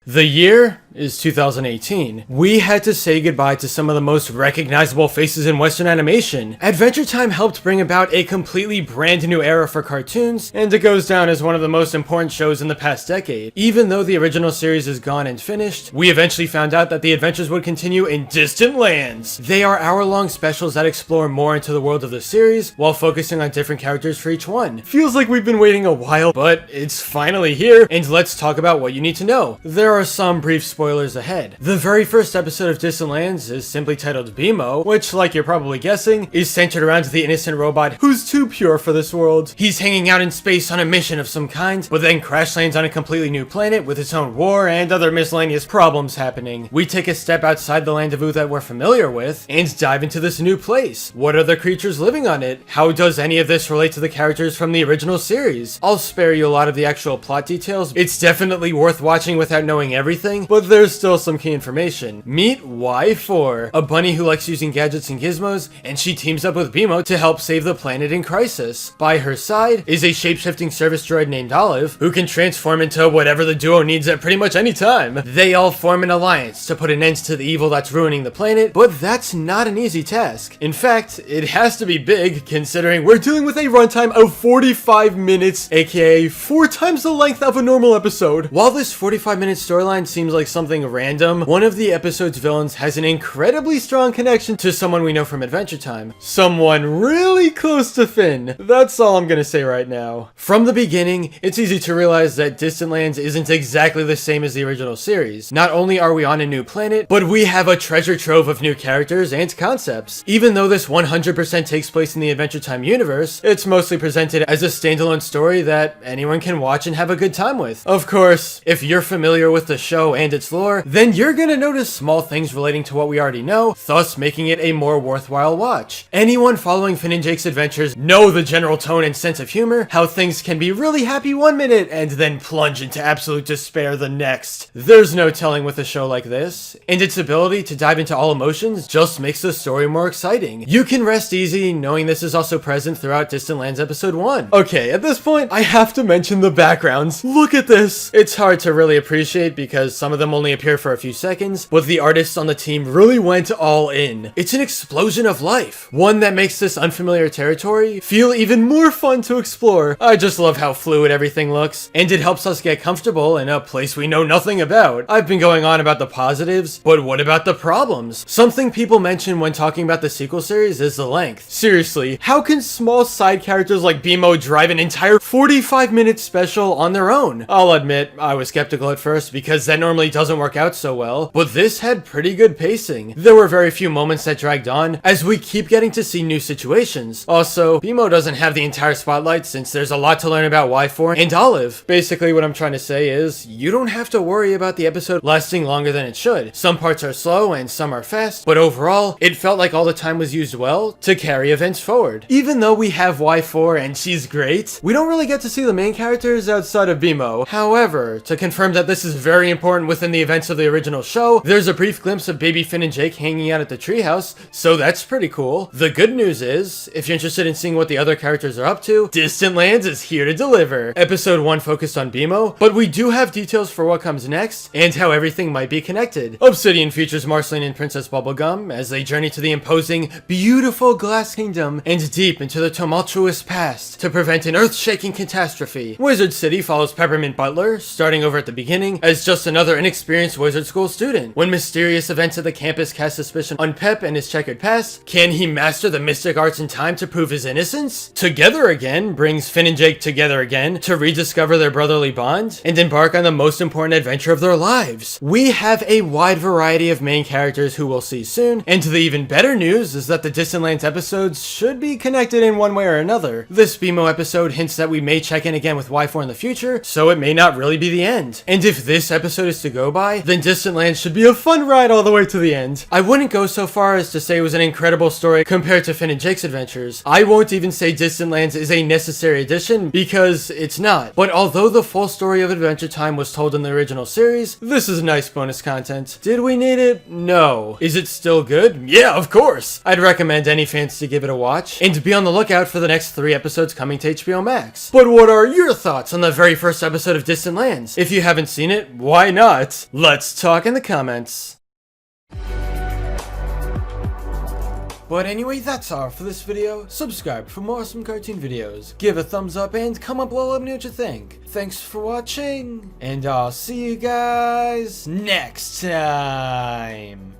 The year is 2018. We had to say goodbye to some of the most recognizable faces in Western animation. Adventure Time helped bring about a completely brand new era for cartoons, and it goes down as one of the most important shows in the past decade. Even though the original series is gone and finished, we eventually found out that the adventures would continue in distant lands. They are hour-long specials that explore more into the world of the series, while focusing on different characters for each one. Feels like we've been waiting a while, but it's finally here, and let's talk about what you need to know. There are some brief spoilers ahead. The very first episode of Distant Lands is simply titled BMO, which, like you're probably guessing, is centered around the innocent robot who's too pure for this world. He's hanging out in space on a mission of some kind, but then crash lands on a completely new planet with its own war and other miscellaneous problems happening. We take a step outside the land of Ood that we're familiar with, and dive into this new place. What are the creatures living on it? How does any of this relate to the characters from the original series? I'll spare you a lot of the actual plot details. It's definitely worth watching without knowing everything, but there's still some key information. Meet Y4, a bunny who likes using gadgets and gizmos, and she teams up with BMO to help save the planet in crisis. By her side is a shape-shifting service droid named Olive, who can transform into whatever the duo needs at pretty much any time. They all form an alliance to put an end to the evil that's ruining the planet, but that's not an easy task. In fact, it has to be big, considering we're dealing with a runtime of 45 minutes, aka 4 times the length of a normal episode. While this 45-minute storyline seems like something random, one of the episode's villains has an incredibly strong connection to someone we know from Adventure Time. Someone really close to Finn. That's all I'm gonna say right now. From the beginning, it's easy to realize that Distant Lands isn't exactly the same as the original series. Not only are we on a new planet, but we have a treasure trove of new characters and concepts. Even though this 100% takes place in the Adventure Time universe, it's mostly presented as a standalone story that anyone can watch and have a good time with. Of course, if you're familiar with the show and its lore, then you're gonna notice small things relating to what we already know, thus making it a more worthwhile watch. Anyone following Finn and Jake's adventures know the general tone and sense of humor, how things can be really happy one minute and then plunge into absolute despair the next. There's no telling with a show like this, and its ability to dive into all emotions just makes the story more exciting. You can rest easy knowing this is also present throughout Distant Lands episode 1. Okay, at this point, I have to mention the backgrounds. Look at this! It's hard to really appreciate because some of them only appear for a few seconds, but the artists on the team really went all in. It's an explosion of life, one that makes this unfamiliar territory feel even more fun to explore. I just love how fluid everything looks, and it helps us get comfortable in a place we know nothing about. I've been going on about the positives, but what about the problems? Something people mention when talking about the sequel series is the length. Seriously, how can small side characters like BMO drive an entire 45-minute special on their own? I'll admit, I was skeptical at first because that normally doesn't work out so well, but this had pretty good pacing. There were very few moments that dragged on, as we keep getting to see new situations. Also, BMO doesn't have the entire spotlight since there's a lot to learn about Y4 and Olive. Basically, what I'm trying to say is, you don't have to worry about the episode lasting longer than it should. Some parts are slow and some are fast, but overall, it felt like all the time was used well to carry events forward. Even though we have Y4 and she's great, we don't really get to see the main characters outside of BMO. However, to confirm that this is very important within the events of the original show, there's a brief glimpse of baby Finn and Jake hanging out at the treehouse, so that's pretty cool. The good news is, if you're interested in seeing what the other characters are up to, Distant Lands is here to deliver. Episode 1 focused on BMO, but we do have details for what comes next, and how everything might be connected. Obsidian features Marceline and Princess Bubblegum as they journey to the imposing, beautiful Glass Kingdom, and deep into the tumultuous past to prevent an earth-shaking catastrophe. Wizard City follows Peppermint Butler, starting over at the beginning, as just another inexperienced wizard school student. When mysterious events at the campus cast suspicion on Pep and his checkered past, can he master the mystic arts in time to prove his innocence? Together Again brings Finn and Jake together again to rediscover their brotherly bond and embark on the most important adventure of their lives. We have a wide variety of main characters who we'll see soon, and the even better news is that the Distant Lands episodes should be connected in one way or another. This BMO episode hints that we may check in again with Y4 in the future, so it may not really be the end. And if this episode is to go by, then Distant Lands should be a fun ride all the way to the end. I wouldn't go so far as to say it was an incredible story compared to Finn and Jake's adventures. I won't even say Distant Lands is a necessary addition, because it's not. But although the full story of Adventure Time was told in the original series, this is nice bonus content. Did we need it? No. Is it still good? Yeah, of course! I'd recommend any fans to give it a watch, and be on the lookout for the next 3 episodes coming to HBO Max. But what are your thoughts on the very first episode of Distant Lands? If you haven't seen it, Why not? Let's talk in the comments. But anyway, that's all for this video. Subscribe for more awesome cartoon videos. Give a thumbs up and comment below, let me know what you think. Thanks for watching, and I'll see you guys next time.